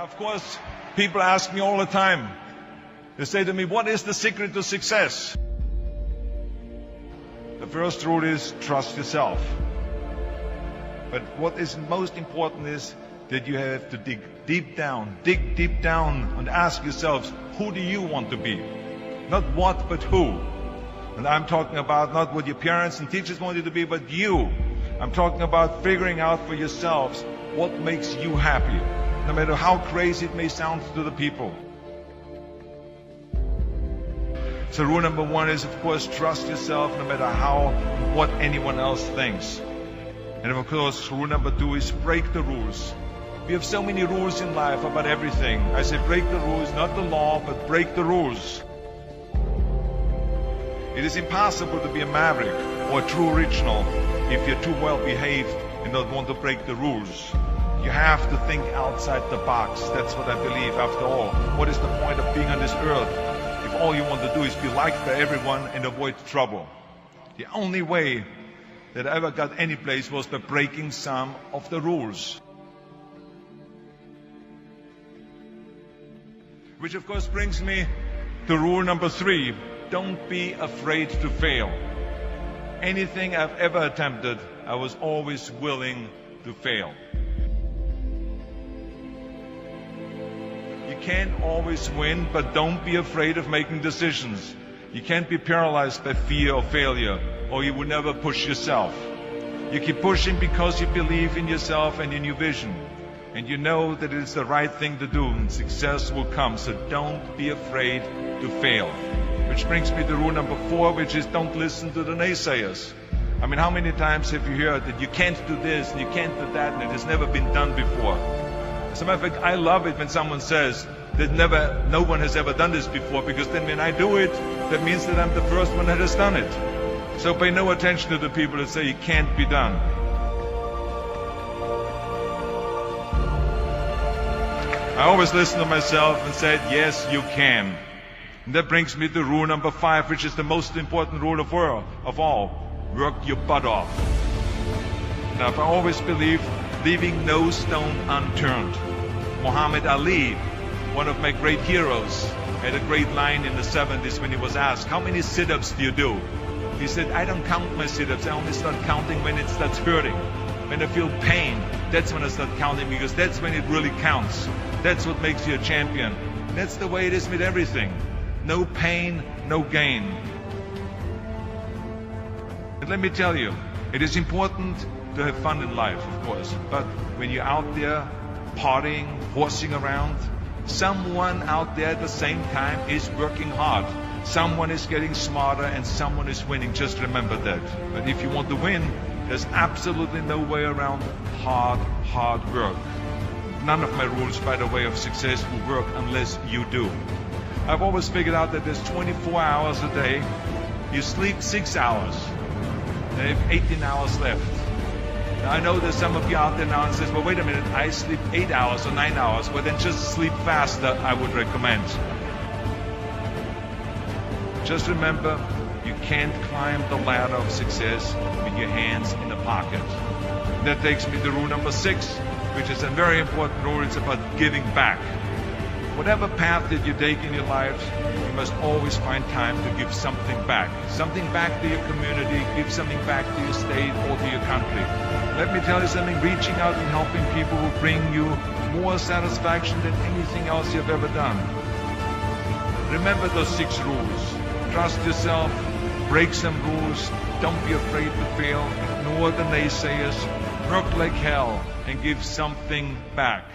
of course, people ask me all the time. They say to me, what is the secret to success? The first rule is trust yourself. But what is most important is that you have to dig deep down and ask yourselves, who do you want to be? Not what, but who. And I'm talking about not what your parents and teachers want you to be, but you. I'm talking about figuring out for yourselves what makes you happy, no matter how crazy it may sound to the people. So rule number one is, of course, trust yourself no matter what anyone else thinks. And of course, rule number two is break the rules. We have so many rules in life about everything. I say break the rules, not the law, but break the rules. It is impossible to be a maverick or a true original if you're too well behaved and don't want to break the rules. You have to think outside the box. That's what I believe. After all, what is the point of being on this earth if all you want to do is be liked by everyone and avoid trouble? The only way that I ever got any place was by breaking some of the rules. Which of course brings me to rule number three. Don't be afraid to fail. Anything I've ever attempted, I was always willing to fail. You can't always win, but don't be afraid of making decisions. You can't be paralyzed by fear of failure, or you will never push yourself. You keep pushing because you believe in yourself and in your vision. And you know that it is the right thing to do, and success will come. So don't be afraid to fail. Which brings me to rule number four, which is don't listen to the naysayers. I mean, how many times have you heard that you can't do this and you can't do that and it has never been done before? As a matter of fact, I love it when someone says that no one has ever done this before, because then when I do it, that means that I'm the first one that has done it. So pay no attention to the people that say it can't be done. I always listen to myself and said, yes, you can. And that brings me to rule number five, which is the most important rule of all. Work your butt off. Now, I've always believed leaving no stone unturned. Muhammad Ali, one of my great heroes, had a great line in the 70s when he was asked, how many sit-ups do you do? He said, I don't count my sit-ups. I only start counting when it starts hurting. When I feel pain, that's when I start counting, because that's when it really counts. That's what makes you a champion. That's the way it is with everything. No pain, no gain. And let me tell you, it is important to have fun in life, of course. But when you're out there partying, horsing around, someone out there at the same time is working hard. Someone is getting smarter and someone is winning. Just remember that. But if you want to win, there's absolutely no way around hard work. None of my rules, by the way, of success will work unless you do. I've always figured out that there's 24 hours a day. You sleep 6 hours. And you have 18 hours left. Now, I know there's some of you out there now and says, well, wait a minute, I sleep 8 hours or 9 hours. Well, then just sleep faster, I would recommend. Just remember, you can't climb the ladder of success with your hands in the pocket. And that takes me to rule number 6, which is a very important rule. It's about giving back. Whatever path that you take in your lives, you must always find time to give something back. Something back to your community, give something back to your state or to your country. Let me tell you something, reaching out and helping people will bring you more satisfaction than anything else you've ever done. Remember those 6 rules. Trust yourself, break some rules, don't be afraid to fail, ignore the naysayers, work like hell, and give something back.